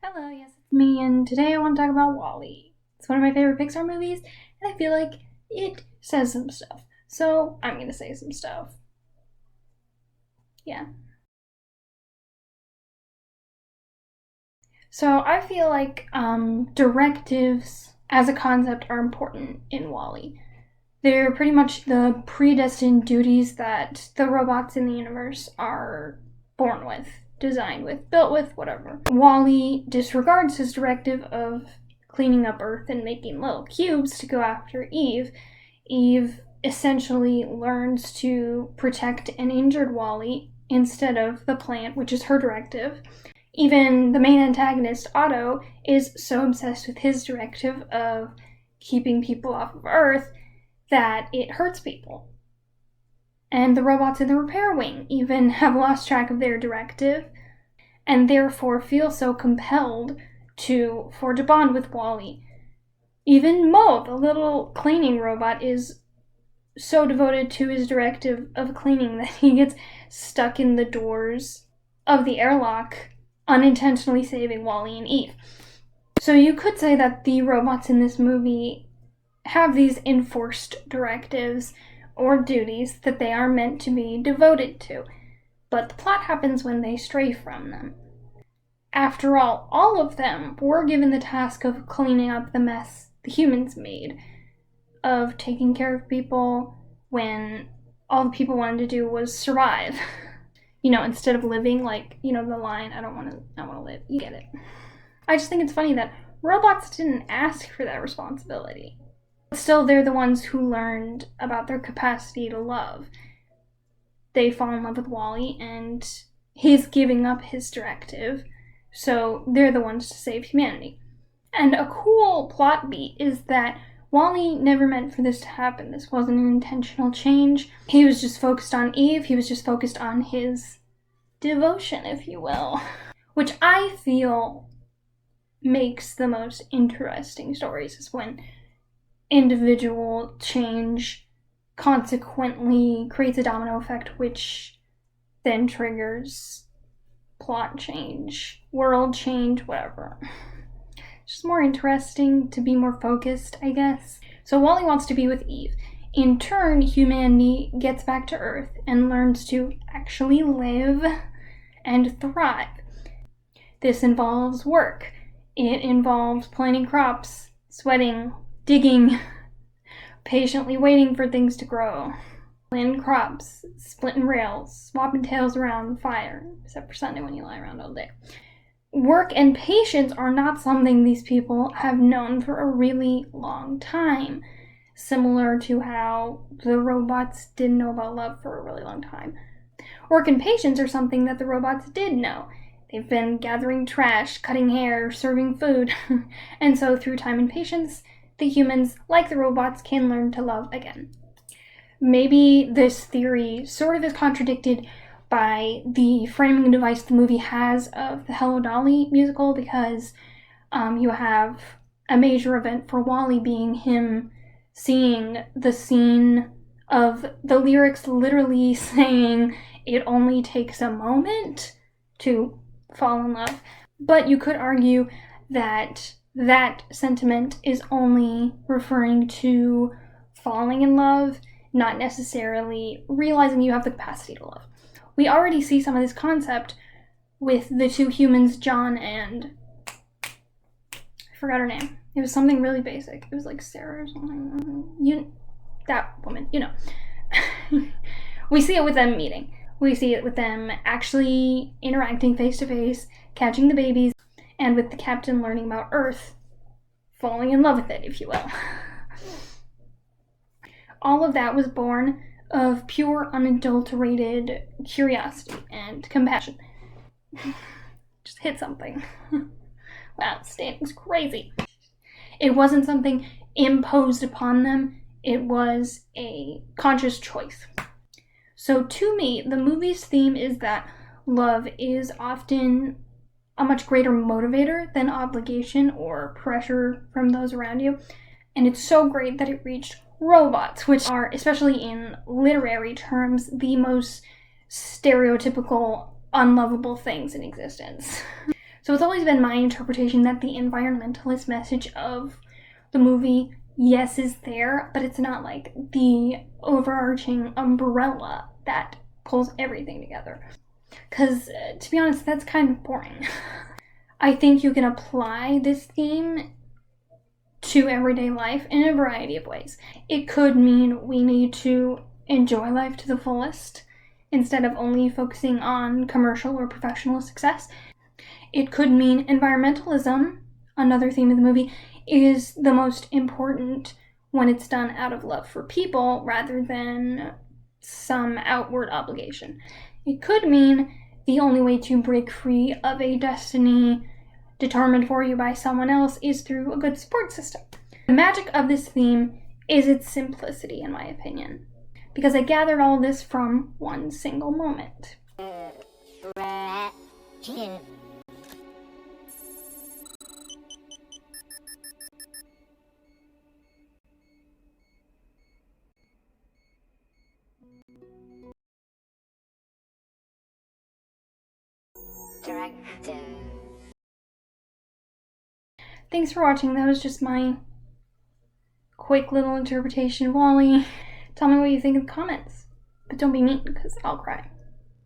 Hello, yes, it's me, and today I want to talk about WALL-E. It's one of my favorite Pixar movies, and I feel like it says some stuff. So, I'm gonna say some stuff. Yeah. So, I feel like directives as a concept are important in WALL-E. They're pretty much the predestined duties that the robots in the universe are born with, designed with, built with, whatever. WALL-E disregards his directive of cleaning up Earth and making little cubes to go after Eve. Eve essentially learns to protect an injured WALL-E instead of the plant, which is her directive. Even the main antagonist, Otto, is so obsessed with his directive of keeping people off of Earth that it hurts people. And the robots in the repair wing even have lost track of their directive and therefore feel so compelled to forge a bond with WALL-E. Even Mo, the little cleaning robot, is so devoted to his directive of cleaning that he gets stuck in the doors of the airlock, unintentionally saving WALL-E and Eve. So you could say that the robots in this movie have these enforced directives or duties that they are meant to be devoted to, but the plot happens when they stray from them. After all of them were given the task of cleaning up the mess the humans made, of taking care of people when all the people wanted to do was survive. Instead of living, like, the line, I want to live. You get it. I just think it's funny that robots didn't ask for that responsibility. Still, they're the ones who learned about their capacity to love. They fall in love with WALL-E, and he's giving up his directive, so they're the ones to save humanity. And a cool plot beat is that WALL-E never meant for this to happen. This wasn't an intentional change. He was just focused on Eve. He was just focused on his devotion, if you will, which I feel makes the most interesting stories, is when individual change consequently creates a domino effect, which then triggers plot change, world change, whatever. It's just more interesting to be more focused, I guess. So WALL-E wants to be with Eve. In turn, humanity gets back to Earth and learns to actually live and thrive. This involves work. It involves planting crops, sweating, digging, patiently waiting for things to grow. Planting crops, splitting rails, swapping tails around the fire, except for Sunday when you lie around all day. Work and patience are not something these people have known for a really long time, similar to how the robots didn't know about love for a really long time. Work and patience are something that the robots did know. They've been gathering trash, cutting hair, serving food, and so through time and patience, the humans, like the robots, can learn to love again. Maybe this theory sort of is contradicted by the framing device the movie has of the Hello Dolly musical, because you have a major event for WALL-E being him seeing the scene of the lyrics literally saying it only takes a moment to fall in love. But you could argue that that sentiment is only referring to falling in love, not necessarily realizing you have the capacity to love. We already see some of this concept with the two humans, John and... I forgot her name. It was something really basic. It was like Sarah or something. That woman, We see it with them meeting. We see it with them actually interacting face to face, catching the babies, and with the captain learning about Earth, falling in love with it, if you will. All of that was born of pure, unadulterated curiosity and compassion. Just hit something. Wow, standing's crazy. It wasn't something imposed upon them. It was a conscious choice. So to me, the movie's theme is that love is often a much greater motivator than obligation or pressure from those around you. And it's so great that it reached robots, which are, especially in literary terms, the most stereotypical, unlovable things in existence. So it's always been my interpretation that the environmentalist message of the movie, yes, is there, but it's not like the overarching umbrella that pulls everything together. Because, to be honest, that's kind of boring. I think you can apply this theme to everyday life in a variety of ways. It could mean we need to enjoy life to the fullest instead of only focusing on commercial or professional success. It could mean environmentalism, another theme of the movie, is the most important when it's done out of love for people rather than some outward obligation. It could mean the only way to break free of a destiny determined for you by someone else is through a good support system. The magic of this theme is its simplicity, in my opinion, because I gathered all this from one single moment. Directives. Thanks for watching. That was just my quick little interpretation of WALL-E. Tell me what you think in the comments. But don't be mean, because I'll cry.